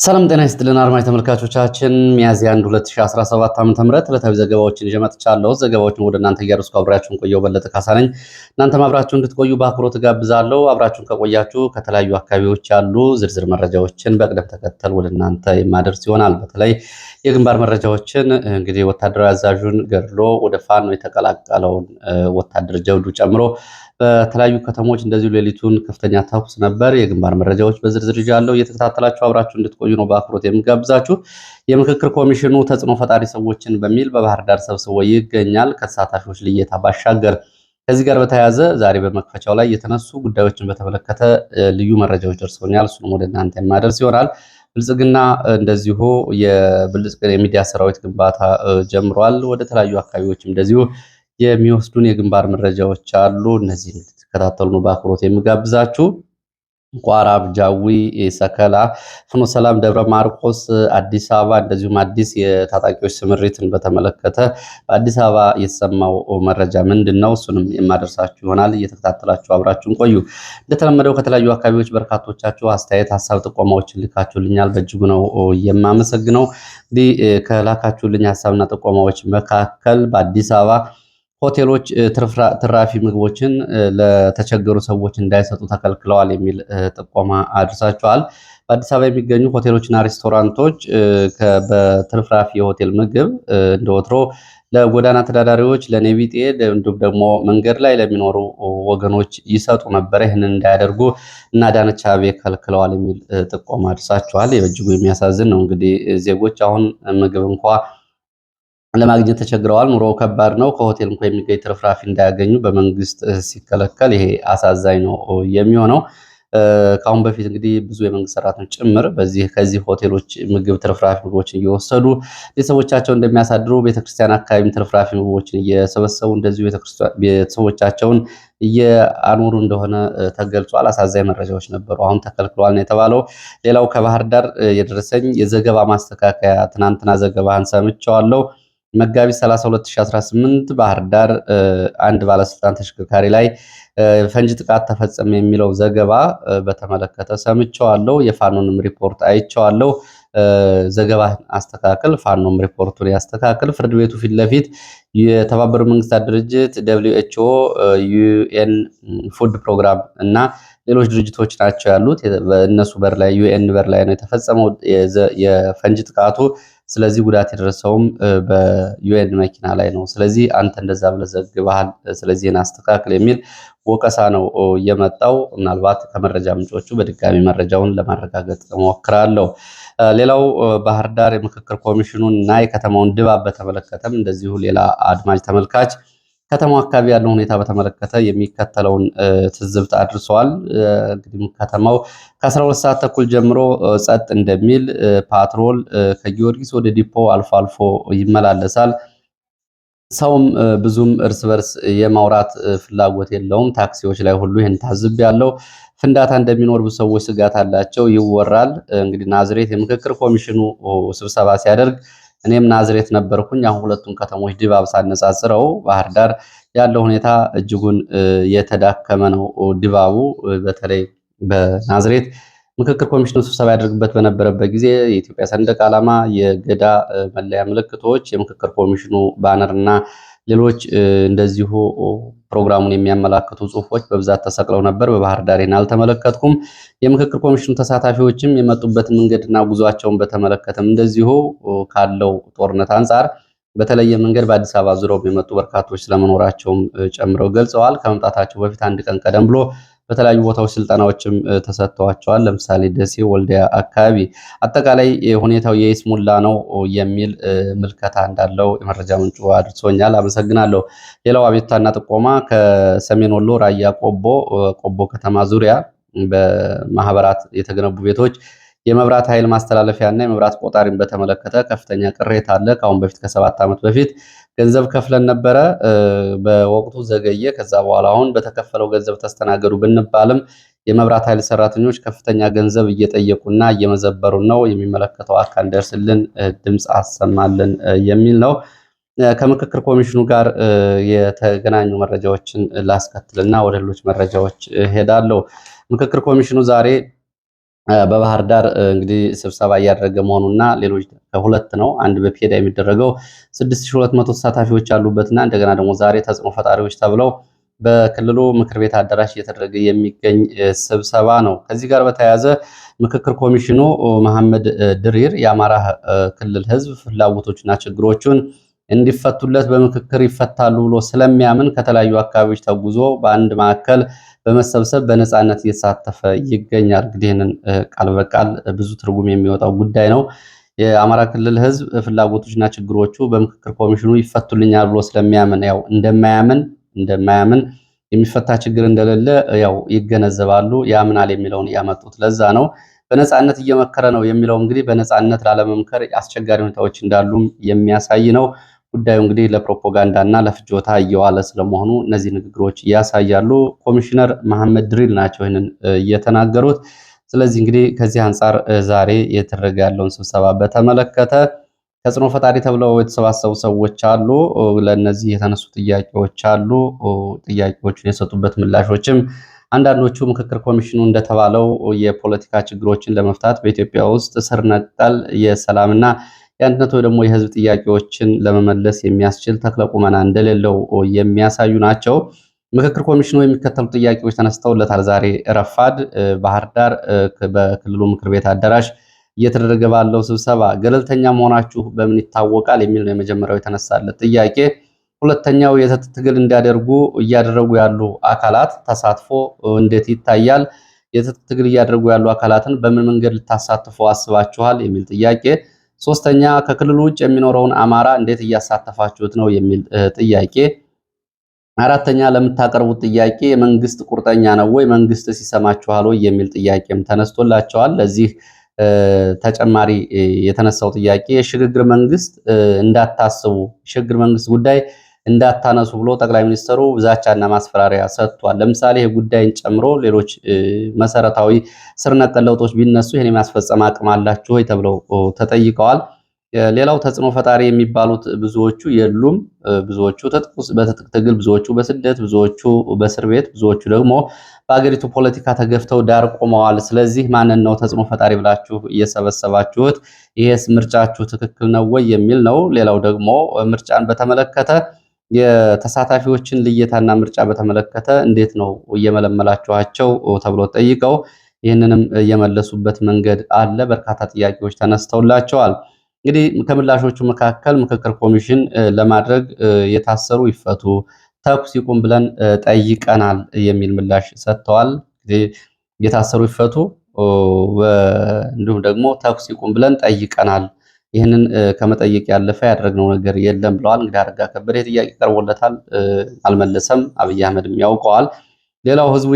ሰላም ጤና ይስጥልን አድማጭ ተመልካቾቻችን፣ ሚያዝያ 1 2017 ዓ.ም ዕለታዊ ዘገባዎችን ይዤ መጥቻለሁ። ዘገባዎችን ወደ እናንተ እያደረስኩ አብራችሁን ቆየው በለጠ ካሳ ነኝ። እናንተም አብራችሁን እንድትቆዩ በአክብሮት ጋብዛለሁ። አብራችሁን ከቆያችሁ ከተለያዩ አካባቢዎች ያሉ ዝርዝር መረጃዎችን በቅደም ተከተል ወደ እናንተ የማደርስ ይሆናል። በተለይ የግንባር መረጃዎችን እንግዲህ ወታደራዊ አዛዡን ገድሎ ወደ ፋኖ የተቀላቀለውን ወታደር ጀብዱ ጨምሮ በተለያዩ ከተሞች እንደዚሁ ሌሊቱን ከፍተኛ ተኩስ ነበር። የግንባር መረጃዎች በዝርዝር ይዣለሁ። እየተከታተላችሁ አብራችሁ እንድትቆዩ ነው በአክብሮት የምጋብዛችሁ። የምክክር ኮሚሽኑ ተጽዕኖ ፈጣሪ ሰዎችን በሚል በባህር ዳር ሰብስቦ ይገኛል። ከተሳታፊዎች ልየታ ባሻገር ከዚህ ጋር በተያያዘ ዛሬ በመክፈቻው ላይ የተነሱ ጉዳዮችን በተመለከተ ልዩ መረጃዎች ደርሰውኛል። እሱንም ወደ እናንተ የማደርስ ይሆናል። ብልጽግና እንደዚሁ የብልጽግና የሚዲያ ሰራዊት ግንባታ ጀምሯል። ወደ ተለያዩ አካባቢዎችም እንደዚሁ የሚወስዱን የግንባር መረጃዎች አሉ። እነዚህ እንድትከታተሉ ነው በአክብሮት የምጋብዛችሁ። ቋራ፣ ጃዊ፣ ሰከላ፣ ፍኖተ ሰላም፣ ደብረ ማርቆስ፣ አዲስ አበባ እንደዚሁም አዲስ የታጣቂዎች ስምሪትን በተመለከተ በአዲስ አበባ የተሰማው መረጃ ምንድን ነው? እሱንም የማደርሳችሁ ይሆናል። እየተከታተላችሁ አብራችሁን ቆዩ። እንደተለመደው ከተለያዩ አካባቢዎች በርካቶቻችሁ አስተያየት፣ ሀሳብ፣ ጥቆማዎችን ልካችሁልኛል። በእጅጉ ነው የማመሰግነው። እንግዲህ ከላካችሁልኝ ሀሳብና ጥቆማዎች መካከል በአዲስ አበባ ሆቴሎች ትራፊ ምግቦችን ለተቸገሩ ሰዎች እንዳይሰጡ ተከልክለዋል የሚል ጥቆማ አድርሳቸዋል። በአዲስ አበባ የሚገኙ ሆቴሎችና ሬስቶራንቶች በትርፍራፊ የሆቴል ምግብ እንደ ወትሮ ለጎዳና ተዳዳሪዎች፣ ለኔቢጤ እንዲሁም ደግሞ መንገድ ላይ ለሚኖሩ ወገኖች ይሰጡ ነበር። ይህንን እንዳያደርጉ እና አዳነች አቤቤ ከልክለዋል የሚል ጥቆማ አድርሳቸዋል። በእጅጉ የሚያሳዝን ነው። እንግዲህ ዜጎች አሁን ምግብ እንኳ ለማግኘት ተቸግረዋል። ኑሮ ከባድ ነው። ከሆቴል እንኳ የሚገኝ ትርፍራፊ እንዳያገኙ በመንግስት ሲከለከል ይሄ አሳዛኝ ነው የሚሆነው። ከአሁን በፊት እንግዲህ ብዙ የመንግስት ሰራተኞች ጭምር ከዚህ ሆቴሎች ምግብ ትርፍራፊ ምግቦችን እየወሰዱ ቤተሰቦቻቸው እንደሚያሳድሩ ቤተክርስቲያን አካባቢም ትርፍራፊ ምግቦችን እየሰበሰቡ እንደዚሁ ቤተሰቦቻቸውን እየአኖሩ እንደሆነ ተገልጿል። አሳዛኝ መረጃዎች ነበሩ። አሁን ተከልክሏል ነው የተባለው። ሌላው ከባህር ዳር የደረሰኝ የዘገባ ማስተካከያ፣ ትናንትና ዘገባህን ሰምቼዋለሁ። መጋቢት 30 2018 ባህር ዳር አንድ ባለስልጣን ተሽከርካሪ ላይ ፈንጅ ጥቃት ተፈጸመ የሚለው ዘገባ በተመለከተ ሰምቼዋለሁ። የፋኖንም ሪፖርት አይቼዋለሁ። ዘገባ አስተካከል፣ ፋኖም ሪፖርቱን ያስተካከል። ፍርድ ቤቱ ፊት ለፊት የተባበሩት መንግስታት ድርጅት WHO፣ UN ፉድ ፕሮግራም እና ሌሎች ድርጅቶች ናቸው ያሉት። በእነሱ በር ላይ UN በር ላይ ነው የተፈጸመው የፈንጅ ጥቃቱ። ስለዚህ ጉዳት የደረሰውም በዩኤን መኪና ላይ ነው። ስለዚህ አንተ እንደዛ ብለህ ዘግበሃል፣ ስለዚህ አስተካክል የሚል ወቀሳ ነው የመጣው። ምናልባት ከመረጃ ምንጮቹ በድጋሚ መረጃውን ለማረጋገጥ እሞክራለሁ። ሌላው ባህር ዳር የምክክር ኮሚሽኑን እና የከተማውን ድባብ በተመለከተም እንደዚሁ ሌላ አድማጭ ተመልካች ከተማው አካባቢ ያለው ሁኔታ በተመለከተ የሚከተለውን ትዝብት አድርሰዋል። እንግዲህ ከተማው ከ12 ሰዓት ተኩል ጀምሮ ጸጥ እንደሚል፣ ፓትሮል ከጊዮርጊስ ወደ ዲፖ አልፎ አልፎ ይመላለሳል። ሰውም ብዙም እርስ በርስ የማውራት ፍላጎት የለውም። ታክሲዎች ላይ ሁሉ ይህን ታዝቤያለሁ። ፍንዳታ እንደሚኖር ብዙ ሰዎች ስጋት አላቸው ይወራል። እንግዲህ ናዝሬት የምክክር ኮሚሽኑ ስብሰባ ሲያደርግ እኔም ናዝሬት ነበርኩኝ። አሁን ሁለቱን ከተሞች ድባብ ሳነጻጽረው ባህር ዳር ያለው ሁኔታ እጅጉን የተዳከመ ነው ድባቡ። በተለይ በናዝሬት ምክክር ኮሚሽኑ ስብሰባ ያደርግበት በነበረበት ጊዜ የኢትዮጵያ ሰንደቅ ዓላማ፣ የገዳ መለያ ምልክቶች፣ የምክክር ኮሚሽኑ ባነር እና ሌሎች እንደዚሁ ፕሮግራሙን የሚያመላክቱ ጽሁፎች በብዛት ተሰቅለው ነበር። በባህር ዳር አልተመለከትኩም። የምክክር ኮሚሽኑ ተሳታፊዎችም የመጡበትን መንገድና ጉዟቸውን በተመለከተም እንደዚሁ ካለው ጦርነት አንጻር በተለየ መንገድ በአዲስ አበባ ዙሪያው የመጡ በርካቶች ስለመኖራቸውም ጨምረው ገልጸዋል። ከመምጣታቸው በፊት አንድ ቀን ቀደም ብሎ በተለያዩ ቦታዎች ስልጠናዎችም ተሰጥተዋቸዋል። ለምሳሌ ደሴ፣ ወልዲያ አካባቢ አጠቃላይ ሁኔታው የይስሙላ ነው የሚል ምልከታ እንዳለው የመረጃ ምንጩ አድርሶኛል። አመሰግናለሁ። ሌላው አቤቱታና ጥቆማ ከሰሜን ወሎ ራያ ቆቦ ከተማ ዙሪያ በማህበራት የተገነቡ ቤቶች የመብራት ኃይል ማስተላለፊያ እና የመብራት ቆጣሪን በተመለከተ ከፍተኛ ቅሬታ አለ። ከአሁን በፊት ከ7 ዓመት በፊት ገንዘብ ከፍለን ነበረ። በወቅቱ ዘገየ። ከዛ በኋላ አሁን በተከፈለው ገንዘብ ተስተናገዱ ብንባልም የመብራት ኃይል ሰራተኞች ከፍተኛ ገንዘብ እየጠየቁና እየመዘበሩ ነው። የሚመለከተው አካል ደርስልን፣ ድምፅ አሰማልን የሚል ነው። ከምክክር ኮሚሽኑ ጋር የተገናኙ መረጃዎችን ላስከትልና ወደ ሌሎች መረጃዎች ሄዳለሁ። ምክክር ኮሚሽኑ ዛሬ በባህር ዳር እንግዲህ ስብሰባ እያደረገ መሆኑና ሌሎች ከሁለት ነው አንድ በፔዳ የሚደረገው 6200 ተሳታፊዎች ያሉበትና እንደገና ደግሞ ዛሬ ተጽዕኖ ፈጣሪዎች ተብለው በክልሉ ምክር ቤት አዳራሽ እየተደረገ የሚገኝ ስብሰባ ነው። ከዚህ ጋር በተያያዘ ምክክር ኮሚሽኑ መሐመድ ድሪር የአማራ ክልል ህዝብ ፍላጎቶችና ችግሮቹን እንዲፈቱለት በምክክር ይፈታሉ ብሎ ስለሚያምን ከተለያዩ አካባቢዎች ተጉዞ በአንድ ማዕከል በመሰብሰብ በነፃነት እየተሳተፈ ይገኛል። እንግዲህ ይህንን ቃል በቃል ብዙ ትርጉም የሚወጣው ጉዳይ ነው። የአማራ ክልል ህዝብ ፍላጎቶችና ችግሮቹ በምክክር ኮሚሽኑ ይፈቱልኛል ብሎ ስለሚያምን ያው እንደማያምን የሚፈታ ችግር እንደሌለ ያው ይገነዘባሉ፣ ያምናል የሚለውን ያመጡት ለዛ ነው። በነፃነት እየመከረ ነው የሚለው እንግዲህ በነፃነት ላለመምከር አስቸጋሪ ሁኔታዎች እንዳሉም የሚያሳይ ነው። ጉዳዩ እንግዲህ ለፕሮፓጋንዳ እና ለፍጆታ እየዋለ ስለመሆኑ እነዚህ ንግግሮች ያሳያሉ። ኮሚሽነር መሐመድ ድሪል ናቸው ይህንን እየተናገሩት። ስለዚህ እንግዲህ ከዚህ አንጻር ዛሬ የተደረገ ያለውን ስብሰባ በተመለከተ ተጽዕኖ ፈጣሪ ተብለው የተሰባሰቡ ሰዎች አሉ። ለእነዚህ የተነሱ ጥያቄዎች አሉ። ጥያቄዎቹን የሰጡበት ምላሾችም አንዳንዶቹ ምክክር ኮሚሽኑ እንደተባለው የፖለቲካ ችግሮችን ለመፍታት በኢትዮጵያ ውስጥ ስር ነቀል የሰላምና የአንድነት ወይ ደግሞ የህዝብ ጥያቄዎችን ለመመለስ የሚያስችል ተክለ ቁመና እንደሌለው የሚያሳዩ ናቸው። ምክክር ኮሚሽኑ የሚከተሉ ጥያቄዎች ተነስተውለታል። ዛሬ ረፋድ ባህር ዳር በክልሉ ምክር ቤት አዳራሽ እየተደረገ ባለው ስብሰባ ገለልተኛ መሆናችሁ በምን ይታወቃል የሚል ነው የመጀመሪያው የተነሳለት ጥያቄ። ሁለተኛው የትጥቅ ትግል እያደረጉ ያሉ አካላት ተሳትፎ እንዴት ይታያል? የትጥቅ ትግል እያደረጉ ያሉ አካላትን በምን መንገድ ልታሳትፉ አስባችኋል? የሚል ጥያቄ። ሶስተኛ ከክልሉ ውጭ የሚኖረውን አማራ እንዴት እያሳተፋችሁት ነው? የሚል ጥያቄ። አራተኛ ለምታቀርቡት ጥያቄ መንግስት ቁርጠኛ ነው ወይ? መንግስትስ ይሰማችኋል ወይ? የሚል ጥያቄም ተነስቶላቸዋል። ለዚህ ተጨማሪ የተነሳው ጥያቄ የሽግግር መንግስት እንዳታስቡ፣ የሽግግር መንግስት ጉዳይ እንዳታነሱ ብሎ ጠቅላይ ሚኒስትሩ ዛቻና ማስፈራሪያ ሰጥቷል። ለምሳሌ ይህ ጉዳይን ጨምሮ ሌሎች መሰረታዊ ስር ነቀል ለውጦች ቢነሱ ይህን የማስፈጸም አቅም አላችሁ ወይ ተብለው ተጠይቀዋል። ሌላው ተጽዕኖ ፈጣሪ የሚባሉት ብዙዎቹ የሉም። ብዙዎቹ በትጥቅ ትግል፣ ብዙዎቹ በስደት፣ ብዙዎቹ በእስር ቤት፣ ብዙዎቹ ደግሞ በአገሪቱ ፖለቲካ ተገፍተው ዳር ቆመዋል። ስለዚህ ማንን ነው ተጽዕኖ ፈጣሪ ብላችሁ እየሰበሰባችሁት? ይሄስ ምርጫችሁ ትክክል ነው ወይ የሚል ነው። ሌላው ደግሞ ምርጫን በተመለከተ የተሳታፊዎችን ልየታና ምርጫ በተመለከተ እንዴት ነው እየመለመላችኋቸው ተብሎ ጠይቀው ይህንንም የመለሱበት መንገድ አለ። በርካታ ጥያቄዎች ተነስተውላቸዋል። እንግዲህ ከምላሾቹ መካከል ምክክር ኮሚሽን ለማድረግ የታሰሩ ይፈቱ፣ ተኩስ ይቁም ብለን ጠይቀናል የሚል ምላሽ ሰጥተዋል። የታሰሩ ይፈቱ፣ እንዲሁም ደግሞ ተኩስ ይቁም ብለን ጠይቀናል፣ ይህንን ከመጠየቅ ያለፈ ያደረግነው ነገር የለም ብለዋል። እንግዲህ አረጋ ከበደ ጥያቄ ቀርቦለታል፣ አልመለሰም። አብይ አህመድም ያውቀዋል። ሌላው ህዝቡ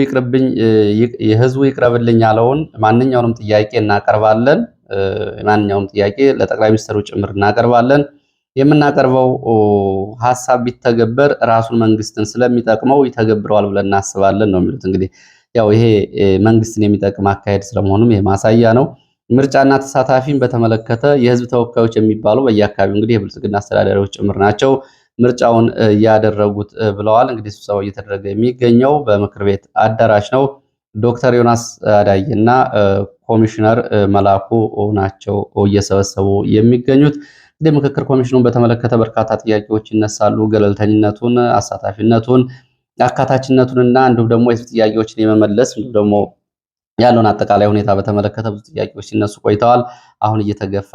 ይቅረብልኝ ያለውን ማንኛውንም ጥያቄ እናቀርባለን። ማንኛውንም ጥያቄ ለጠቅላይ ሚኒስትሩ ጭምር እናቀርባለን። የምናቀርበው ሀሳብ ቢተገበር ራሱን መንግስትን ስለሚጠቅመው ይተገብረዋል ብለን እናስባለን ነው የሚሉት። እንግዲህ ያው ይሄ መንግስትን የሚጠቅም አካሄድ ስለመሆኑም ይሄ ማሳያ ነው። ምርጫና ተሳታፊን በተመለከተ የህዝብ ተወካዮች የሚባሉ በየአካባቢው እንግዲህ የብልጽግና አስተዳዳሪዎች ጭምር ናቸው ምርጫውን እያደረጉት ብለዋል። እንግዲህ ስብሰባው እየተደረገ የሚገኘው በምክር ቤት አዳራሽ ነው። ዶክተር ዮናስ አዳይ እና ኮሚሽነር መላኩ ናቸው እየሰበሰቡ የሚገኙት። እንግዲህ ምክክር ኮሚሽኑን በተመለከተ በርካታ ጥያቄዎች ይነሳሉ። ገለልተኝነቱን፣ አሳታፊነቱን፣ አካታችነቱንና እንዲሁም ደግሞ የህዝብ ጥያቄዎችን የመመለስ እንዲሁም ደግሞ ያለውን አጠቃላይ ሁኔታ በተመለከተ ብዙ ጥያቄዎች ሲነሱ ቆይተዋል። አሁን እየተገፋ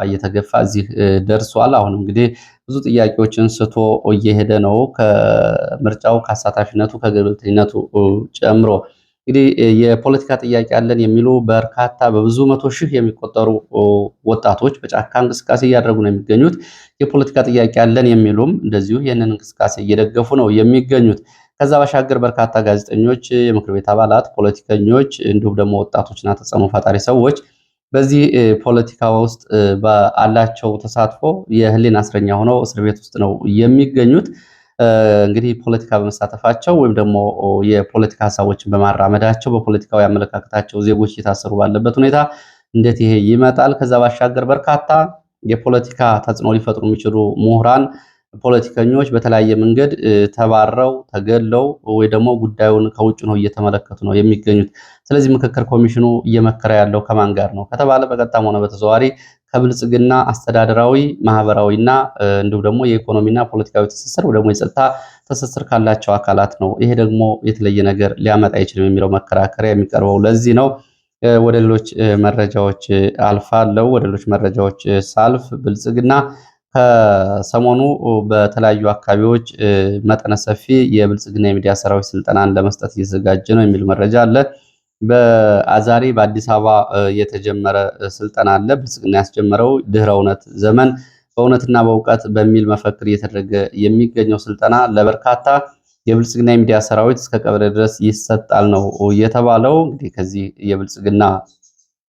እዚህ ደርሷል። አሁን እንግዲህ ብዙ ጥያቄዎችን ስቶ እየሄደ ነው። ከምርጫው፣ ከአሳታፊነቱ፣ ከገለልተኝነቱ ጨምሮ እንግዲህ የፖለቲካ ጥያቄ አለን የሚሉ በርካታ በብዙ መቶ ሺህ የሚቆጠሩ ወጣቶች በጫካ እንቅስቃሴ እያደረጉ ነው የሚገኙት። የፖለቲካ ጥያቄ አለን የሚሉም እንደዚሁ ይህንን እንቅስቃሴ እየደገፉ ነው የሚገኙት። ከዛ ባሻገር በርካታ ጋዜጠኞች፣ የምክር ቤት አባላት፣ ፖለቲከኞች እንዲሁም ደግሞ ወጣቶችና ተጽዕኖ ፈጣሪ ሰዎች በዚህ ፖለቲካ ውስጥ ባላቸው ተሳትፎ የህሊና እስረኛ ሆነው እስር ቤት ውስጥ ነው የሚገኙት። እንግዲህ ፖለቲካ በመሳተፋቸው ወይም ደግሞ የፖለቲካ ሀሳቦችን በማራመዳቸው በፖለቲካዊ አመለካከታቸው ዜጎች እየታሰሩ ባለበት ሁኔታ እንዴት ይሄ ይመጣል? ከዛ ባሻገር በርካታ የፖለቲካ ተጽዕኖ ሊፈጥሩ የሚችሉ ምሁራን ፖለቲከኞች በተለያየ መንገድ ተባረው ተገለው ወይ ደግሞ ጉዳዩን ከውጭ ነው እየተመለከቱ ነው የሚገኙት። ስለዚህ ምክክር ኮሚሽኑ እየመከረ ያለው ከማን ጋር ነው ከተባለ በቀጥታም ሆነ በተዘዋዋሪ ከብልጽግና አስተዳደራዊ፣ ማህበራዊና እንዲሁም ደግሞ የኢኮኖሚና ፖለቲካዊ ትስስር ወይ ደግሞ የጸጥታ ትስስር ካላቸው አካላት ነው። ይሄ ደግሞ የተለየ ነገር ሊያመጣ አይችልም የሚለው መከራከሪያ የሚቀርበው ለዚህ ነው። ወደ ሌሎች መረጃዎች አልፋለሁ። ወደ ሌሎች መረጃዎች ሳልፍ ብልጽግና ከሰሞኑ በተለያዩ አካባቢዎች መጠነ ሰፊ የብልጽግና የሚዲያ ሰራዊት ስልጠናን ለመስጠት እየተዘጋጀ ነው የሚል መረጃ አለ። በአዛሬ በአዲስ አበባ የተጀመረ ስልጠና አለ። ብልጽግና ያስጀመረው ድህረ እውነት ዘመን በእውነትና በእውቀት በሚል መፈክር እየተደረገ የሚገኘው ስልጠና ለበርካታ የብልጽግና የሚዲያ ሰራዊት እስከ ቀበሌ ድረስ ይሰጣል ነው የተባለው። እንግዲህ ከዚህ የብልጽግና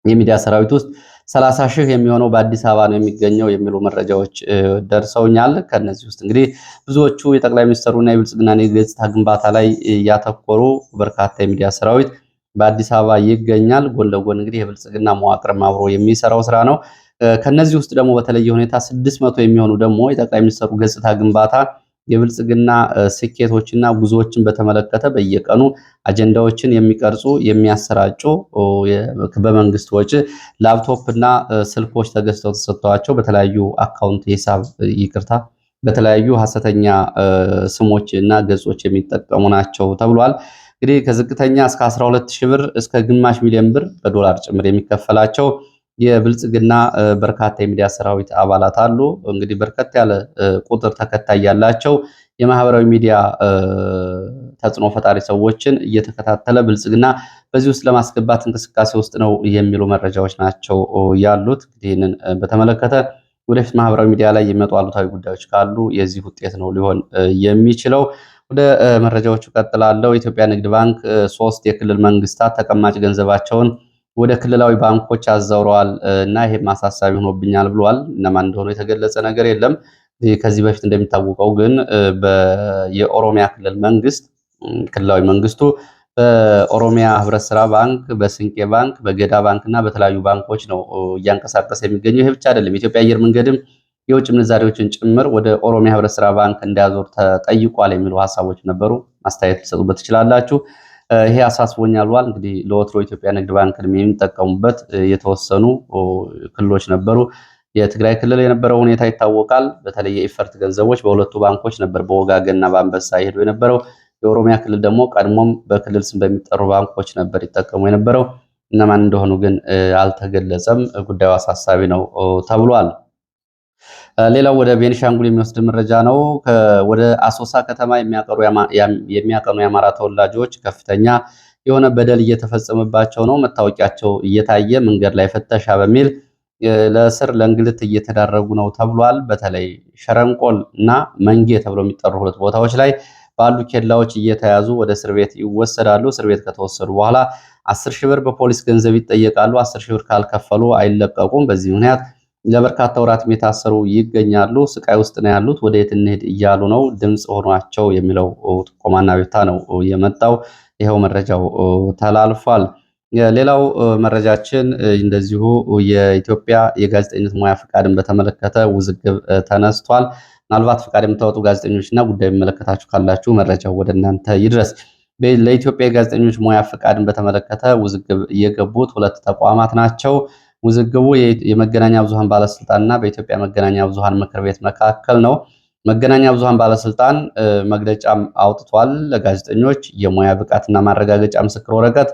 የሚዲያ ሰራዊት ውስጥ 30 ሺህ የሚሆነው በአዲስ አበባ ነው የሚገኘው የሚሉ መረጃዎች ደርሰውኛል። ከነዚህ ውስጥ እንግዲህ ብዙዎቹ የጠቅላይ ሚኒስትሩና የብልጽግና የገጽታ ግንባታ ላይ ያተኮሩ በርካታ የሚዲያ ሰራዊት በአዲስ አበባ ይገኛል። ጎን ለጎን እንግዲህ የብልጽግና መዋቅርም አብሮ የሚሰራው ስራ ነው። ከነዚህ ውስጥ ደግሞ በተለየ ሁኔታ 600 የሚሆኑ ደግሞ የጠቅላይ ሚኒስትሩ ገጽታ ግንባታ የብልጽግና ስኬቶችና ጉዞዎችን በተመለከተ በየቀኑ አጀንዳዎችን የሚቀርጹ የሚያሰራጩ በመንግስት ወጪ ላፕቶፕ እና ስልኮች ተገዝተው ተሰጥተዋቸው በተለያዩ አካውንት ሂሳብ ይቅርታ በተለያዩ ሐሰተኛ ስሞች እና ገጾች የሚጠቀሙ ናቸው ተብሏል። እንግዲህ ከዝቅተኛ እስከ 12,000 ብር እስከ ግማሽ ሚሊዮን ብር በዶላር ጭምር የሚከፈላቸው የብልጽግና በርካታ የሚዲያ ሰራዊት አባላት አሉ። እንግዲህ በርከት ያለ ቁጥር ተከታይ ያላቸው የማህበራዊ ሚዲያ ተጽዕኖ ፈጣሪ ሰዎችን እየተከታተለ ብልጽግና በዚህ ውስጥ ለማስገባት እንቅስቃሴ ውስጥ ነው የሚሉ መረጃዎች ናቸው ያሉት። ይህንን በተመለከተ ወደፊት ማህበራዊ ሚዲያ ላይ የሚመጡ አሉታዊ ጉዳዮች ካሉ የዚህ ውጤት ነው ሊሆን የሚችለው። ወደ መረጃዎቹ ቀጥላለሁ። የኢትዮጵያ ንግድ ባንክ 3 የክልል መንግስታት ተቀማጭ ገንዘባቸውን ወደ ክልላዊ ባንኮች አዛውረዋል እና ይሄም አሳሳቢ ሆኖብኛል ብለዋል። እነማን እንደሆነ የተገለጸ ነገር የለም። ከዚህ በፊት እንደሚታወቀው ግን የኦሮሚያ ክልል መንግስት ክልላዊ መንግስቱ በኦሮሚያ ህብረት ስራ ባንክ፣ በስንቄ ባንክ፣ በገዳ ባንክ እና በተለያዩ ባንኮች ነው እያንቀሳቀሰ የሚገኘው። ይሄ ብቻ አይደለም። የኢትዮጵያ አየር መንገድም የውጭ ምንዛሬዎችን ጭምር ወደ ኦሮሚያ ህብረት ስራ ባንክ እንዲያዞር ተጠይቋል የሚሉ ሀሳቦች ነበሩ። ማስተያየት ሊሰጡበት ትችላላችሁ። ይሄ አሳስቦኛል ብሏል። እንግዲህ ለወትሮ ኢትዮጵያ ንግድ ባንክን የሚጠቀሙበት የተወሰኑ ክልሎች ነበሩ። የትግራይ ክልል የነበረው ሁኔታ ይታወቃል። በተለይ የኢፈርት ገንዘቦች በሁለቱ ባንኮች ነበር በወጋገንና በአንበሳ ይሄዱ የነበረው። የኦሮሚያ ክልል ደግሞ ቀድሞም በክልል ስም በሚጠሩ ባንኮች ነበር ይጠቀሙ የነበረው። እነማን እንደሆኑ ግን አልተገለጸም። ጉዳዩ አሳሳቢ ነው ተብሏል። ሌላው ወደ ቤኒሻንጉል የሚወስድ መረጃ ነው። ወደ አሶሳ ከተማ የሚያቀኑ የአማራ ተወላጆች ከፍተኛ የሆነ በደል እየተፈጸመባቸው ነው። መታወቂያቸው እየታየ መንገድ ላይ ፍተሻ በሚል ለእስር ለእንግልት እየተዳረጉ ነው ተብሏል። በተለይ ሸረንቆል እና መንጌ ተብለው የሚጠሩ ሁለት ቦታዎች ላይ ባሉ ኬላዎች እየተያዙ ወደ እስር ቤት ይወሰዳሉ። እስር ቤት ከተወሰዱ በኋላ 10 ሺህ ብር በፖሊስ ገንዘብ ይጠየቃሉ። 10 ሺህ ብር ካልከፈሉ አይለቀቁም። በዚህ ምክንያት ለበርካታ ወራት የታሰሩ ይገኛሉ። ስቃይ ውስጥ ነው ያሉት። ወደ የት እንሄድ እያሉ ነው። ድምፅ ሆኗቸው የሚለው ጥቆማና ቤታ ነው የመጣው። ይኸው መረጃው ተላልፏል። ሌላው መረጃችን እንደዚሁ የኢትዮጵያ የጋዜጠኝነት ሙያ ፈቃድን በተመለከተ ውዝግብ ተነስቷል። ምናልባት ፈቃድ የምታወጡ ጋዜጠኞችና ጉዳይ የሚመለከታችሁ ካላችሁ መረጃው ወደ እናንተ ይድረስ። ለኢትዮጵያ የጋዜጠኞች ሙያ ፈቃድን በተመለከተ ውዝግብ የገቡት ሁለት ተቋማት ናቸው። ውዝግቡ የመገናኛ ብዙሃን ባለስልጣንና በኢትዮጵያ መገናኛ ብዙሃን ምክር ቤት መካከል ነው። መገናኛ ብዙሃን ባለስልጣን መግለጫም አውጥቷል። ለጋዜጠኞች የሙያ ብቃትና ማረጋገጫ ምስክር ወረቀት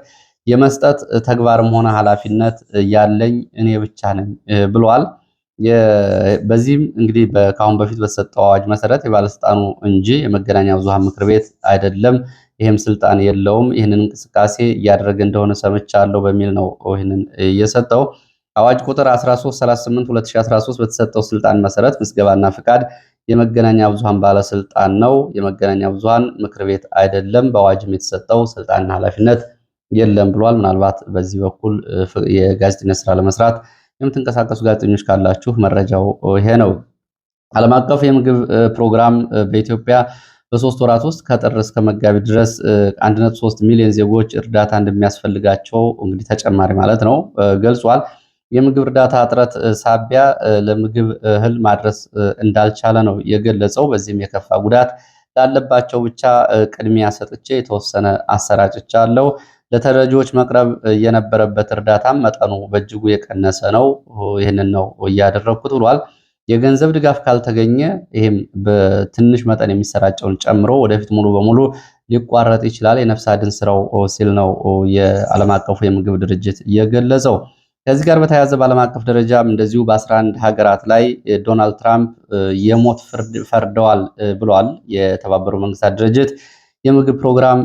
የመስጠት ተግባርም ሆነ ኃላፊነት ያለኝ እኔ ብቻ ነኝ ብሏል። በዚህም እንግዲህ ከአሁን በፊት በተሰጠው አዋጅ መሰረት የባለስልጣኑ እንጂ የመገናኛ ብዙሃን ምክር ቤት አይደለም፣ ይህም ስልጣን የለውም፣ ይህንን እንቅስቃሴ እያደረገ እንደሆነ ሰምቻለሁ በሚል ነው ይህንን የሰጠው። አዋጅ ቁጥር 1338/2013 በተሰጠው ስልጣን መሰረት ምዝገባና ፍቃድ የመገናኛ ብዙሃን ባለስልጣን ነው፣ የመገናኛ ብዙሃን ምክር ቤት አይደለም። በአዋጅም የተሰጠው ስልጣንና ኃላፊነት የለም ብሏል። ምናልባት በዚህ በኩል የጋዜጠኝነት ስራ ለመስራት የምትንቀሳቀሱ ጋዜጠኞች ካላችሁ መረጃው ይሄ ነው። ዓለም አቀፍ የምግብ ፕሮግራም በኢትዮጵያ በ3 ወራት ውስጥ ከጥር እስከ መጋቢት ድረስ 1.3 ሚሊዮን ዜጎች እርዳታ እንደሚያስፈልጋቸው እንግዲህ ተጨማሪ ማለት ነው ገልጿል። የምግብ እርዳታ እጥረት ሳቢያ ለምግብ እህል ማድረስ እንዳልቻለ ነው የገለጸው። በዚህም የከፋ ጉዳት ላለባቸው ብቻ ቅድሚያ ሰጥቼ የተወሰነ አሰራጭቻለሁ። ለተረጂዎች መቅረብ የነበረበት እርዳታም መጠኑ በእጅጉ የቀነሰ ነው። ይህንን ነው እያደረግኩት ብሏል። የገንዘብ ድጋፍ ካልተገኘ ይህም በትንሽ መጠን የሚሰራጨውን ጨምሮ ወደፊት ሙሉ በሙሉ ሊቋረጥ ይችላል የነፍስ አድን ስራው ሲል ነው የዓለም አቀፉ የምግብ ድርጅት የገለጸው። ከዚህ ጋር በተያያዘ በዓለም አቀፍ ደረጃም እንደዚሁ በ11 ሀገራት ላይ ዶናልድ ትራምፕ የሞት ፍርድ ፈርደዋል ብሏል። የተባበሩ መንግስታት ድርጅት የምግብ ፕሮግራም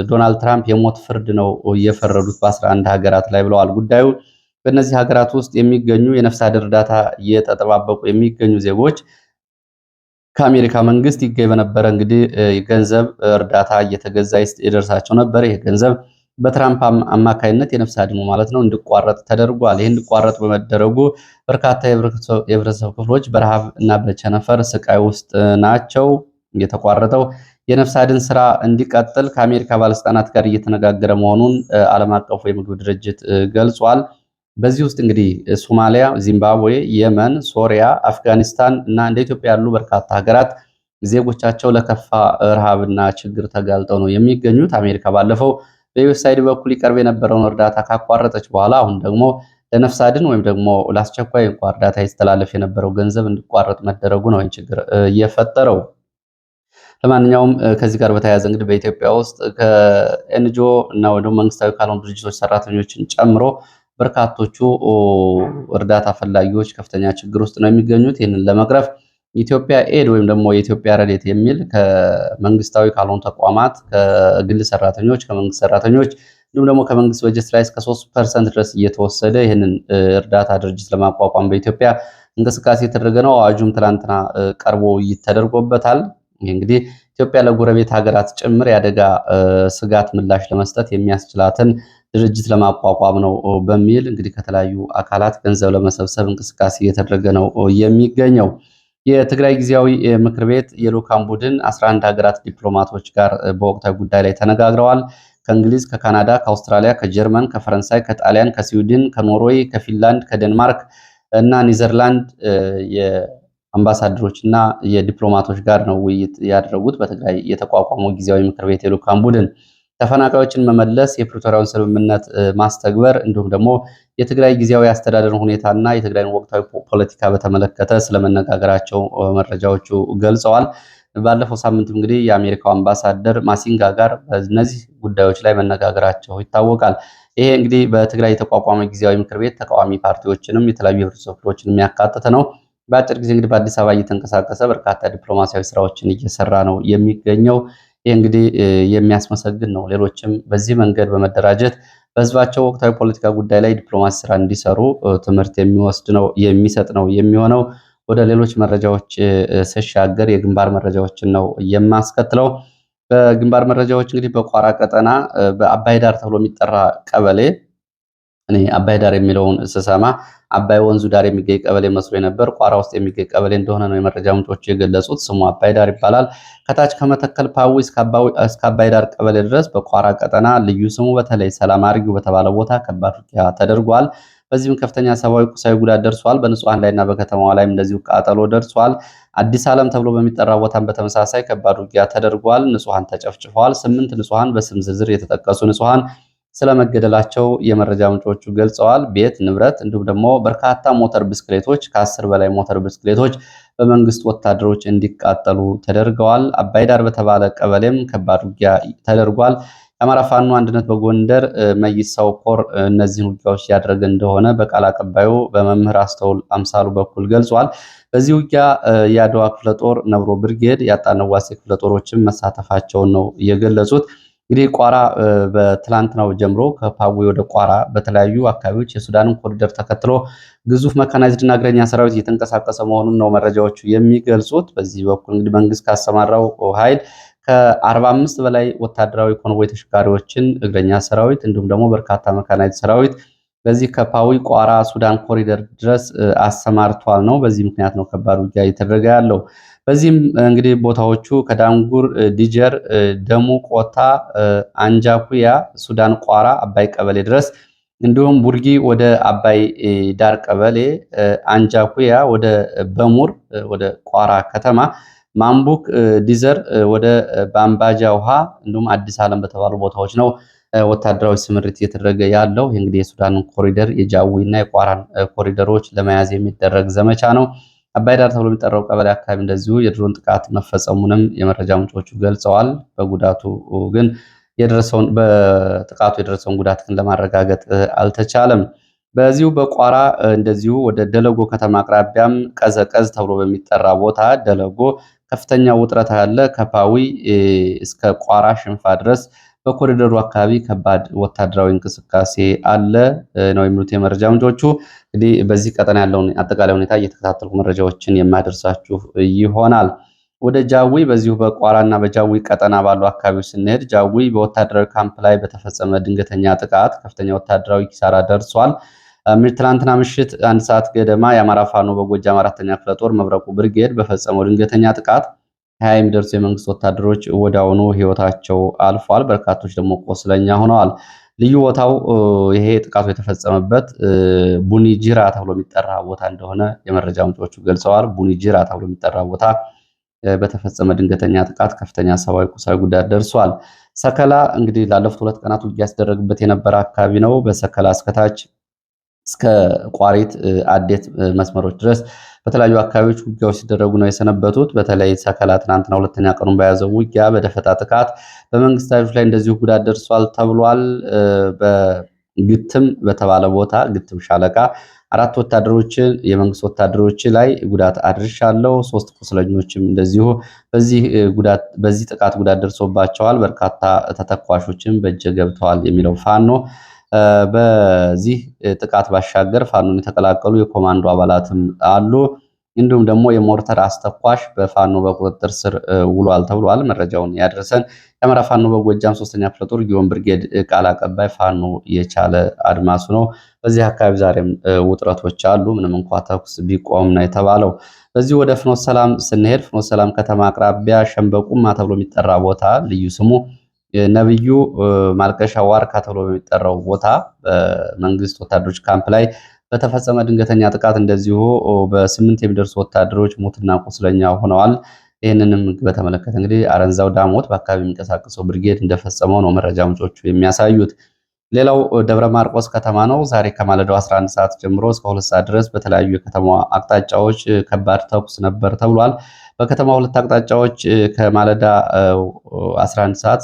ዶናልድ ትራምፕ የሞት ፍርድ ነው እየፈረዱት በ11 ሀገራት ላይ ብለዋል። ጉዳዩ በእነዚህ ሀገራት ውስጥ የሚገኙ የነፍስ አድን እርዳታ እየተጠባበቁ የሚገኙ ዜጎች ከአሜሪካ መንግስት ይገኝ በነበረ እንግዲህ ገንዘብ እርዳታ እየተገዛ ይደርሳቸው ነበር። ይህ ገንዘብ በትራምፕ አማካይነት የነፍስ አድኑ ማለት ነው እንዲቋረጥ ተደርጓል። ይህ እንዲቋረጥ በመደረጉ በርካታ የህብረተሰብ ክፍሎች በረሃብ እና በቸነፈር ስቃይ ውስጥ ናቸው። የተቋረጠው የነፍስ አድን ስራ እንዲቀጥል ከአሜሪካ ባለስልጣናት ጋር እየተነጋገረ መሆኑን ዓለም አቀፉ የምግብ ድርጅት ገልጿል። በዚህ ውስጥ እንግዲህ ሶማሊያ፣ ዚምባብዌ፣ የመን፣ ሶሪያ፣ አፍጋኒስታን እና እንደ ኢትዮጵያ ያሉ በርካታ ሀገራት ዜጎቻቸው ለከፋ ረሃብና ችግር ተጋልጠው ነው የሚገኙት። አሜሪካ ባለፈው በዩኤስአይዲ በኩል ይቀርብ የነበረውን እርዳታ ካቋረጠች በኋላ አሁን ደግሞ ለነፍስ አድን ወይም ደግሞ ለአስቸኳይ እንኳ እርዳታ ይስተላለፍ የነበረው ገንዘብ እንዲቋረጥ መደረጉ ነው ይህን ችግር እየፈጠረው። ለማንኛውም ከዚህ ጋር በተያያዘ እንግዲህ በኢትዮጵያ ውስጥ ከኤንጂኦ እና ወደ መንግስታዊ ካልሆኑ ድርጅቶች ሰራተኞችን ጨምሮ በርካቶቹ እርዳታ ፈላጊዎች ከፍተኛ ችግር ውስጥ ነው የሚገኙት። ይህንን ለመቅረፍ ኢትዮጵያ ኤድ ወይም ደግሞ የኢትዮጵያ ረድኤት የሚል ከመንግስታዊ ካልሆኑ ተቋማት፣ ከግል ሰራተኞች፣ ከመንግስት ሰራተኞች እንዲሁም ደግሞ ከመንግስት በጀት ላይ እስከ 3% ድረስ እየተወሰደ ይህንን እርዳታ ድርጅት ለማቋቋም በኢትዮጵያ እንቅስቃሴ የተደረገ ነው። አዋጁም ትላንትና ቀርቦ ውይይት ተደርጎበታል። ይህ እንግዲህ ኢትዮጵያ ለጎረቤት ሀገራት ጭምር የአደጋ ስጋት ምላሽ ለመስጠት የሚያስችላትን ድርጅት ለማቋቋም ነው በሚል እንግዲህ ከተለያዩ አካላት ገንዘብ ለመሰብሰብ እንቅስቃሴ እየተደረገ ነው የሚገኘው። የትግራይ ጊዜያዊ ምክር ቤት የልዑካን ቡድን 11 ሀገራት ዲፕሎማቶች ጋር በወቅታዊ ጉዳይ ላይ ተነጋግረዋል። ከእንግሊዝ፣ ከካናዳ፣ ከአውስትራሊያ፣ ከጀርመን፣ ከፈረንሳይ፣ ከጣሊያን፣ ከስዊድን፣ ከኖርዌይ፣ ከፊንላንድ፣ ከዴንማርክ እና ኔዘርላንድ የአምባሳደሮች እና የዲፕሎማቶች ጋር ነው ውይይት ያደረጉት። በትግራይ የተቋቋመው ጊዜያዊ ምክር ቤት የልዑካን ቡድን ተፈናቃዮችን መመለስ፣ የፕሪቶሪያውን ስምምነት ማስተግበር እንዲሁም ደግሞ የትግራይ ጊዜያዊ አስተዳደር ሁኔታና የትግራይን ወቅታዊ ፖለቲካ በተመለከተ ስለመነጋገራቸው መረጃዎቹ ገልጸዋል። ባለፈው ሳምንት እንግዲህ የአሜሪካው አምባሳደር ማሲንጋ ጋር በእነዚህ ጉዳዮች ላይ መነጋገራቸው ይታወቃል። ይሄ እንግዲህ በትግራይ የተቋቋመ ጊዜያዊ ምክር ቤት ተቃዋሚ ፓርቲዎችንም የተለያዩ የህብረተሰብ ክፍሎችን የሚያካትት ነው። በአጭር ጊዜ እንግዲህ በአዲስ አበባ እየተንቀሳቀሰ በርካታ ዲፕሎማሲያዊ ስራዎችን እየሰራ ነው የሚገኘው። ይህ እንግዲህ የሚያስመሰግን ነው። ሌሎችም በዚህ መንገድ በመደራጀት በህዝባቸው ወቅታዊ ፖለቲካ ጉዳይ ላይ ዲፕሎማሲ ስራ እንዲሰሩ ትምህርት የሚሰጥ ነው የሚሆነው። ወደ ሌሎች መረጃዎች ስሻገር የግንባር መረጃዎችን ነው የማስከትለው። በግንባር መረጃዎች እንግዲህ በቋራ ቀጠና በአባይ ዳር ተብሎ የሚጠራ ቀበሌ እኔ አባይ ዳር የሚለውን ስሰማ አባይ ወንዙ ዳር የሚገኝ ቀበሌ መስሎ ነበር። ቋራ ውስጥ የሚገኝ ቀበሌ እንደሆነ ነው የመረጃ ምንጮቹ የገለጹት። ስሙ አባይ ዳር ይባላል። ከታች ከመተከል ፓዊ እስከ አባይ ዳር ቀበሌ ድረስ በቋራ ቀጠና ልዩ ስሙ በተለይ ሰላም አርጊው በተባለ ቦታ ከባድ ውጊያ ተደርጓል። በዚህም ከፍተኛ ሰብአዊ፣ ቁሳዊ ጉዳት ደርሷል። በንጹሃን ላይና በከተማዋ ላይም እንደዚሁ ቃጠሎ ደርሷል። አዲስ ዓለም ተብሎ በሚጠራ ቦታም በተመሳሳይ ከባድ ውጊያ ተደርጓል። ንጹሃን ተጨፍጭፈዋል። 8 ንጹሃን በስም ዝርዝር የተጠቀሱ ንጹሃን ስለመገደላቸው የመረጃ ምንጮቹ ገልጸዋል። ቤት ንብረት እንዲሁም ደግሞ በርካታ ሞተር ብስክሌቶች ከ10 በላይ ሞተር ብስክሌቶች በመንግስት ወታደሮች እንዲቃጠሉ ተደርገዋል። አባይ ዳር በተባለ ቀበሌም ከባድ ውጊያ ተደርጓል። የአማራ ፋኖ አንድነት በጎንደር መይሳው ኮር እነዚህን ውጊያዎች ያደረገ እንደሆነ በቃል አቀባዩ በመምህር አስተውል አምሳሉ በኩል ገልጿል። በዚህ ውጊያ የአድዋ ክፍለ ጦር፣ ነብሮ ብርጌድ፣ ያጣነዋሴ ክፍለ ጦሮችም መሳተፋቸውን ነው የገለጹት። እንግዲህ ቋራ በትላንትናው ጀምሮ ከፓዊ ወደ ቋራ በተለያዩ አካባቢዎች የሱዳንን ኮሪደር ተከትሎ ግዙፍ መካናይዝድ እና እግረኛ ሰራዊት እየተንቀሳቀሰ መሆኑን ነው መረጃዎቹ የሚገልጹት። በዚህ በኩል እንግዲህ መንግስት ካሰማራው ኃይል ከ45 በላይ ወታደራዊ ኮንቮይ ተሽከርካሪዎችን፣ እግረኛ ሰራዊት እንዲሁም ደግሞ በርካታ መካናይዝድ ሰራዊት በዚህ ከፓዊ ቋራ ሱዳን ኮሪደር ድረስ አሰማርቷል ነው። በዚህ ምክንያት ነው ከባድ ውጊያ እየተደረገ ያለው። በዚህም እንግዲህ ቦታዎቹ ከዳንጉር፣ ዲጀር፣ ደሙ፣ ቆታ፣ አንጃኩያ፣ ሱዳን ቋራ፣ አባይ ቀበሌ ድረስ እንዲሁም ቡርጊ ወደ አባይ ዳር ቀበሌ፣ አንጃኩያ ወደ በሙር ወደ ቋራ ከተማ፣ ማምቡክ ዲዘር ወደ ባምባጃ ውሃ እንዲሁም አዲስ ዓለም በተባሉ ቦታዎች ነው ወታደራዊ ስምሪት እየተደረገ ያለው። ይህ እንግዲህ የሱዳንን ኮሪደር የጃዊ እና የቋራን ኮሪደሮች ለመያዝ የሚደረግ ዘመቻ ነው። አባይ ዳር ተብሎ የሚጠራው ቀበሌ አካባቢ እንደዚሁ የድሮን ጥቃት መፈጸሙንም የመረጃ ምንጮቹ ገልጸዋል። በጥቃቱ የደረሰውን ጉዳት ግን ለማረጋገጥ አልተቻለም። በዚሁ በቋራ እንደዚሁ ወደ ደለጎ ከተማ አቅራቢያም ቀዘቀዝ ተብሎ በሚጠራ ቦታ ደለጎ ከፍተኛ ውጥረት አለ። ከፓዊ እስከ ቋራ ሽንፋ ድረስ በኮሪደሩ አካባቢ ከባድ ወታደራዊ እንቅስቃሴ አለ ነው የሚሉት የመረጃ ምንጮቹ። እንግዲህ በዚህ ቀጠና ያለውን አጠቃላይ ሁኔታ እየተከታተልኩ መረጃዎችን የማደርሳችሁ ይሆናል። ወደ ጃዊ በዚሁ በቋራና በጃዊ ቀጠና ባሉ አካባቢዎች ስንሄድ ጃዊ በወታደራዊ ካምፕ ላይ በተፈጸመ ድንገተኛ ጥቃት ከፍተኛ ወታደራዊ ኪሳራ ደርሷል። ትናንትና ምሽት 1 ሰዓት ገደማ የአማራ ፋኖ በጎጃም 4ኛ ክፍለ ጦር መብረቁ ብርጌድ በፈጸመው ድንገተኛ ጥቃት 20 የሚደርሱ የመንግስት ወታደሮች ወዲያውኑ ህይወታቸው አልፏል። በርካቶች ደግሞ ቆስለኛ ሆነዋል። ልዩ ቦታው ይሄ ጥቃቱ የተፈጸመበት ቡኒ ጅራ ተብሎ የሚጠራ ቦታ እንደሆነ የመረጃ ምንጮቹ ገልጸዋል። ቡኒ ጅራ ተብሎ የሚጠራ ቦታ በተፈጸመ ድንገተኛ ጥቃት ከፍተኛ ሰብአዊ፣ ቁሳዊ ጉዳት ደርሷል። ሰከላ እንግዲህ ላለፉት 2 ቀናት ውጊያ ሲደረግበት የነበረ አካባቢ ነው። በሰከላ እስከታች እስከ ቋሪት አዴት መስመሮች ድረስ በተለያዩ አካባቢዎች ውጊያዎች ሲደረጉ ነው የሰነበቱት። በተለይ ሰከላ ትናንትና 2ኛ ቀኑን በያዘው ውጊያ በደፈጣ ጥቃት በመንግስት ኃይሎች ላይ እንደዚሁ ጉዳት ደርሷል ተብሏል። በግትም በተባለ ቦታ ግትም ሻለቃ 4 ወታደሮችን የመንግስት ወታደሮች ላይ ጉዳት አድርሻለሁ፣ 3 ቁስለኞችም እንደዚሁ በዚህ ጥቃት ጉዳት ደርሶባቸዋል፣ በርካታ ተተኳሾችም በእጀ ገብተዋል የሚለው ፋኖ በዚህ ጥቃት ባሻገር ፋኖን የተቀላቀሉ የኮማንዶ አባላትም አሉ። እንዲሁም ደግሞ የሞርተር አስተኳሽ በፋኖ በቁጥጥር ስር ውሏል ተብሏል። መረጃውን ያደረሰን የአማራ ፋኖ በጎጃም 3ኛ ክፍለ ጦር ጊዮን ብርጌድ ቃል አቀባይ ፋኖ የቻለ አድማሱ ነው። በዚህ አካባቢ ዛሬም ውጥረቶች አሉ፣ ምንም እንኳ ተኩስ ቢቆም ነው የተባለው። በዚህ ወደ ፍኖተ ሰላም ስንሄድ ፍኖተ ሰላም ከተማ አቅራቢያ ሸምበቁማ ተብሎ የሚጠራ ቦታ ልዩ ስሙ ነብዩ ማልቀሻ ዋርካ ተብሎ በሚጠራው ቦታ በመንግስት ወታደሮች ካምፕ ላይ በተፈጸመ ድንገተኛ ጥቃት እንደዚሁ በ8 የሚደርሱ ወታደሮች ሞትና ቁስለኛ ሆነዋል። ይህንንም በተመለከተ እንግዲህ አረንዛው ዳሞት በአካባቢ የሚንቀሳቀሰው ብርጌድ እንደፈጸመው ነው መረጃ ምንጮቹ የሚያሳዩት። ሌላው ደብረ ማርቆስ ከተማ ነው። ዛሬ ከማለዳው 11 ሰዓት ጀምሮ እስከ 2 ሰዓት ድረስ በተለያዩ የከተማዋ አቅጣጫዎች ከባድ ተኩስ ነበር ተብሏል። በከተማ 2 አቅጣጫዎች ከማለዳ 11 ሰዓት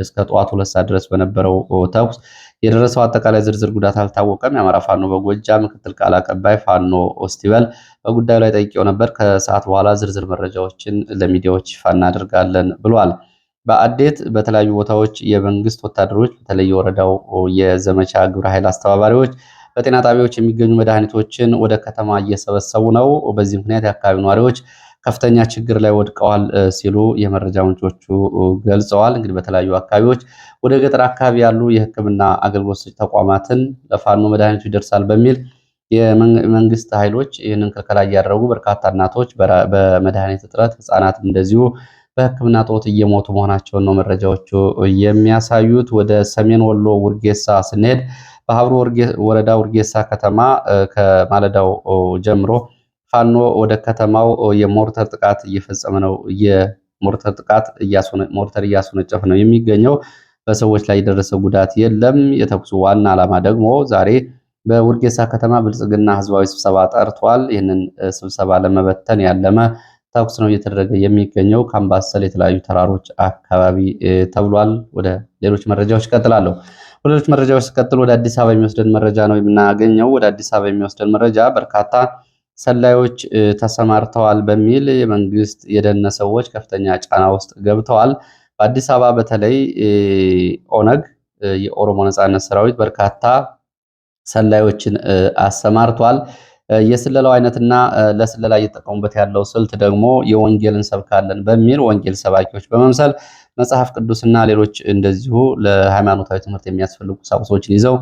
እስከ ጠዋት 2 ሰዓት ድረስ በነበረው ተኩስ የደረሰው አጠቃላይ ዝርዝር ጉዳት አልታወቀም። የአማራ ፋኖ በጎጃም ምክትል ቃል አቀባይ ፋኖ ኦስቲበል በጉዳዩ ላይ ጠይቄው ነበር። ከሰዓት በኋላ ዝርዝር መረጃዎችን ለሚዲያዎች ይፋ እናደርጋለን ብሏል። በአዴት በተለያዩ ቦታዎች የመንግስት ወታደሮች በተለይ የወረዳው የዘመቻ ግብረ ኃይል አስተባባሪዎች በጤና ጣቢያዎች የሚገኙ መድኃኒቶችን ወደ ከተማ እየሰበሰቡ ነው። በዚህ ምክንያት የአካባቢው ነዋሪዎች ከፍተኛ ችግር ላይ ወድቀዋል ሲሉ የመረጃ ምንጮቹ ገልጸዋል። እንግዲህ በተለያዩ አካባቢዎች ወደ ገጠር አካባቢ ያሉ የሕክምና አገልግሎት ሰጪ ተቋማትን ለፋኖ መድኃኒቱ ይደርሳል በሚል የመንግስት ኃይሎች ይህንን ክልከላ እያደረጉ በርካታ እናቶች በመድኃኒት እጥረት፣ ህፃናትም እንደዚሁ በሕክምና ጦት እየሞቱ መሆናቸውን ነው መረጃዎቹ የሚያሳዩት። ወደ ሰሜን ወሎ ውርጌሳ ስንሄድ በሀብሩ ወረዳ ውርጌሳ ከተማ ከማለዳው ጀምሮ ፋኖ ወደ ከተማው የሞርተር ጥቃት እየፈጸመ ነው። ሞርተር እያስወነጨፈ ነው የሚገኘው። በሰዎች ላይ የደረሰ ጉዳት የለም። የተኩሱ ዋና ዓላማ ደግሞ ዛሬ በውርጌሳ ከተማ ብልጽግና ህዝባዊ ስብሰባ ጠርቷል። ይህንን ስብሰባ ለመበተን ያለመ ተኩስ ነው እየተደረገ የሚገኘው ከአምባሰል የተለያዩ ተራሮች አካባቢ ተብሏል። ወደ ሌሎች መረጃዎች እቀጥላለሁ። ወደ ሌሎች መረጃዎች ሲቀጥል ወደ አዲስ አበባ የሚወስደን መረጃ ነው የምናገኘው። ወደ አዲስ አበባ የሚወስደን መረጃ በርካታ ሰላዮች ተሰማርተዋል በሚል የመንግስት የደህንነት ሰዎች ከፍተኛ ጫና ውስጥ ገብተዋል። በአዲስ አበባ በተለይ ኦነግ የኦሮሞ ነጻነት ሰራዊት በርካታ ሰላዮችን አሰማርቷል። የስለላው አይነትና ለስለላ እየተጠቀሙበት ያለው ስልት ደግሞ የወንጌል እንሰብካለን በሚል ወንጌል ሰባኪዎች በመምሰል መጽሐፍ ቅዱስና ሌሎች እንደዚሁ ለሃይማኖታዊ ትምህርት የሚያስፈልጉ ቁሳቁሶችን ይዘው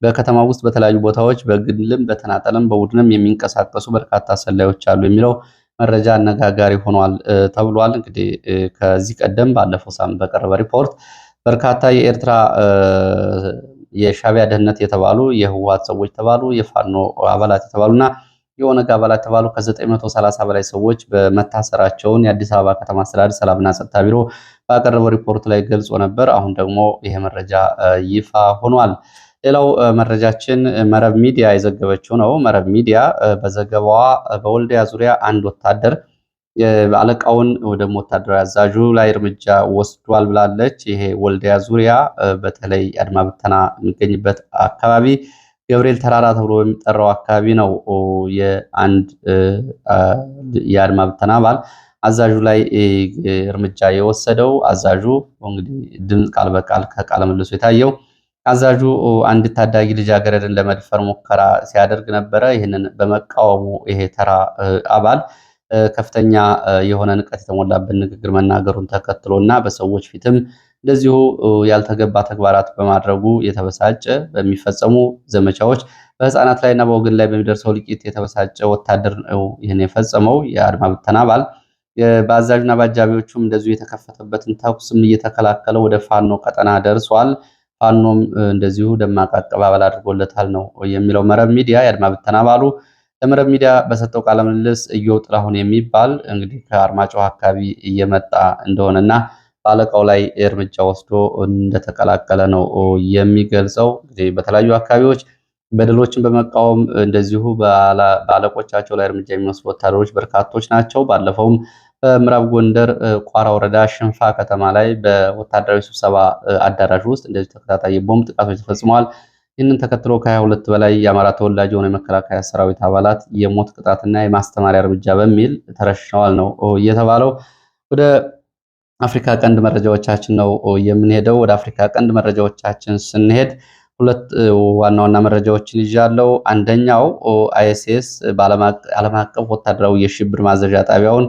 በከተማ ውስጥ በተለያዩ ቦታዎች በግልም በተናጠልም በቡድንም የሚንቀሳቀሱ በርካታ ሰላዮች አሉ የሚለው መረጃ አነጋጋሪ ሆኗል ተብሏል። እንግዲህ ከዚህ ቀደም ባለፈው ሳምንት በቀረበ ሪፖርት በርካታ የኤርትራ የሻዕቢያ ደህንነት የተባሉ የህወሓት ሰዎች የተባሉ የፋኖ አባላት የተባሉና የኦነግ አባላት የተባሉ ከ930 በላይ ሰዎች በመታሰራቸውን የአዲስ አበባ ከተማ አስተዳደር ሰላምና ጸጥታ ቢሮ ባቀረበው ሪፖርት ላይ ገልጾ ነበር። አሁን ደግሞ ይሄ መረጃ ይፋ ሆኗል። ሌላው መረጃችን መረብ ሚዲያ የዘገበችው ነው። መረብ ሚዲያ በዘገባዋ በወልዲያ ዙሪያ አንድ ወታደር አለቃውን ወደሞ ወታደራዊ አዛዡ ላይ እርምጃ ወስዷል ብላለች። ይሄ ወልዲያ ዙሪያ በተለይ አድማ ብተና የሚገኝበት አካባቢ ገብርኤል ተራራ ተብሎ የሚጠራው አካባቢ ነው። የአንድ የአድማ ብተና አባል አዛዡ ላይ እርምጃ የወሰደው። አዛዡ እንግዲህ ድምፅ ቃል በቃል ከቃለ መልሶ የታየው አዛዡ አንድ ታዳጊ ልጃገረድን ለመድፈር ሙከራ ሲያደርግ ነበረ። ይህንን በመቃወሙ ይሄ ተራ አባል ከፍተኛ የሆነ ንቀት የተሞላበት ንግግር መናገሩን ተከትሎ እና በሰዎች ፊትም እንደዚሁ ያልተገባ ተግባራት በማድረጉ የተበሳጨ በሚፈጸሙ ዘመቻዎች በህፃናት ላይና በወገን ላይ በሚደርሰው ልቂት የተበሳጨ ወታደር ነው ይህን የፈጸመው። የአድማ ብተና አባል በአዛዥና በአጃቢዎቹም እንደዚሁ የተከፈተበትን ተኩስም እየተከላከለ ወደ ፋኖ ቀጠና ደርሷል። ፋኖም እንደዚሁ ደማቅ አቀባበል አድርጎለታል ነው የሚለው መረብ ሚዲያ። የአድማ ብተና አባሉ ለመረብ ሚዲያ በሰጠው ቃለ ምልልስ እየው ጥላሁን የሚባል እንግዲህ ከአርማጭሆ አካባቢ እየመጣ እንደሆነና በአለቃው ላይ እርምጃ ወስዶ እንደተቀላቀለ ነው የሚገልጸው። እንግዲህ በተለያዩ አካባቢዎች በደሎችን በመቃወም እንደዚሁ በአለቆቻቸው ላይ እርምጃ የሚወስዱ ወታደሮች በርካቶች ናቸው። ባለፈውም በምዕራብ ጎንደር ቋራ ወረዳ ሽንፋ ከተማ ላይ በወታደራዊ ስብሰባ አዳራሽ ውስጥ እንደዚህ ተከታታይ የቦምብ ጥቃቶች ተፈጽመዋል። ይህንን ተከትሎ ከ22 በላይ የአማራ ተወላጅ የሆኑ የመከላከያ ሰራዊት አባላት የሞት ቅጣትና የማስተማሪያ እርምጃ በሚል ተረሽነዋል ነው እየተባለው። ወደ አፍሪካ ቀንድ መረጃዎቻችን ነው የምንሄደው። ወደ አፍሪካ ቀንድ መረጃዎቻችን ስንሄድ ሁለት ዋና ዋና መረጃዎችን ይዣለሁ። አንደኛው አይኤስኤስ ዓለም አቀፍ ወታደራዊ የሽብር ማዘዣ ጣቢያውን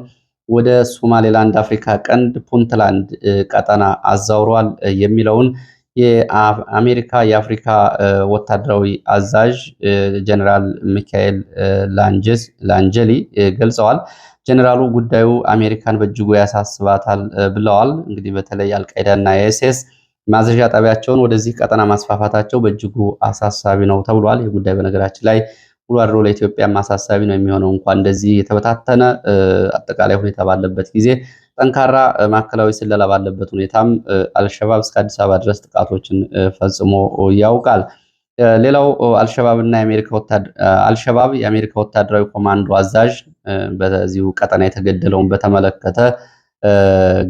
ወደ ሶማሌላንድ አፍሪካ ቀንድ ፑንትላንድ ቀጠና አዛውሯል የሚለውን የአሜሪካ የአፍሪካ ወታደራዊ አዛዥ ጀነራል ሚካኤል ላንጀሊ ገልጸዋል። ጀነራሉ ጉዳዩ አሜሪካን በእጅጉ ያሳስባታል ብለዋል። እንግዲህ በተለይ አልቃይዳና የኤስኤስ ማዘዣ ጣቢያቸውን ወደዚህ ቀጠና ማስፋፋታቸው በእጅጉ አሳሳቢ ነው ተብሏል። ይህ ጉዳይ በነገራችን ላይ ውሎ አድሮ ለኢትዮጵያም አሳሳቢ ነው የሚሆነው። እንኳን እንደዚህ የተበታተነ አጠቃላይ ሁኔታ ባለበት ጊዜ ጠንካራ ማዕከላዊ ስለላ ባለበት ሁኔታም አልሸባብ እስከ አዲስ አበባ ድረስ ጥቃቶችን ፈጽሞ ያውቃል። ሌላው አልሸባብ የአሜሪካ ወታደራዊ ኮማንዶ አዛዥ በዚሁ ቀጠና የተገደለውን በተመለከተ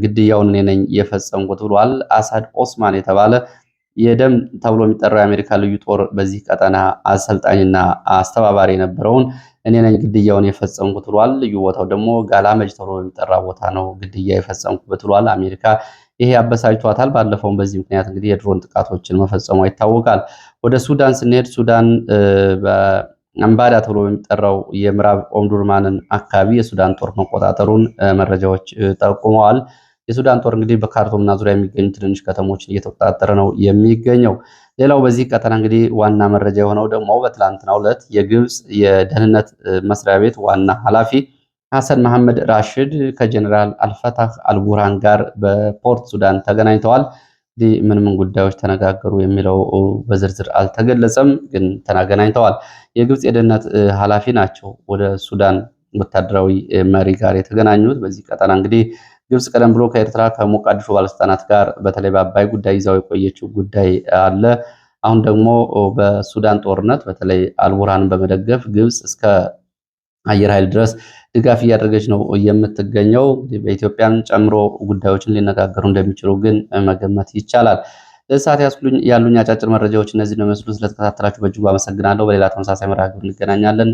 ግድያውን እኔ ነኝ የፈጸምኩት ብሏል። አሳድ ኦስማን የተባለ የደም ተብሎ የሚጠራው የአሜሪካ ልዩ ጦር በዚህ ቀጠና አሰልጣኝና አስተባባሪ የነበረውን እኔ ነኝ ግድያውን የፈጸምኩት ብሏል። ልዩ ቦታው ደግሞ ጋላመጅ ተብሎ የሚጠራ ቦታ ነው ግድያ የፈጸምኩበት ብሏል። አሜሪካ ይሄ አበሳጭቷታል። ባለፈውም በዚህ ምክንያት እንግዲህ የድሮን ጥቃቶችን መፈጸሟ ይታወቃል። ወደ ሱዳን ስንሄድ ሱዳን በአምባዳ ተብሎ በሚጠራው የምዕራብ ኦምዱርማንን አካባቢ የሱዳን ጦር መቆጣጠሩን መረጃዎች ጠቁመዋል። የሱዳን ጦር እንግዲህ በካርቱምና ዙሪያ የሚገኙ ትንንሽ ከተሞችን እየተቆጣጠረ ነው የሚገኘው። ሌላው በዚህ ቀጠና እንግዲህ ዋና መረጃ የሆነው ደግሞ በትላንትናው ዕለት የግብፅ የደህንነት መስሪያ ቤት ዋና ኃላፊ ሐሰን መሐመድ ራሽድ ከጀኔራል አልፈታህ አልቡርሃን ጋር በፖርት ሱዳን ተገናኝተዋል። እንግዲህ ምን ጉዳዮች ተነጋገሩ የሚለው በዝርዝር አልተገለጸም፣ ግን ተገናኝተዋል። የግብፅ የደህንነት ኃላፊ ናቸው ወደ ሱዳን ወታደራዊ መሪ ጋር የተገናኙት። በዚህ ቀጠና እንግዲህ ግብፅ ቀደም ብሎ ከኤርትራ ከሞቃዲሾ ባለስልጣናት ጋር በተለይ በአባይ ጉዳይ ይዛው የቆየችው ጉዳይ አለ። አሁን ደግሞ በሱዳን ጦርነት በተለይ አልቡርሃንን በመደገፍ ግብፅ እስከ አየር ኃይል ድረስ ድጋፍ እያደረገች ነው የምትገኘው። በኢትዮጵያን ጨምሮ ጉዳዮችን ሊነጋገሩ እንደሚችሉ ግን መገመት ይቻላል። ለሰዓት ያሉኝ አጫጭር መረጃዎች እነዚህ ነው የሚመስሉት። ስለተከታተላችሁ በእጅጉ አመሰግናለሁ። በሌላ ተመሳሳይ መርሃ ግብር እንገናኛለን።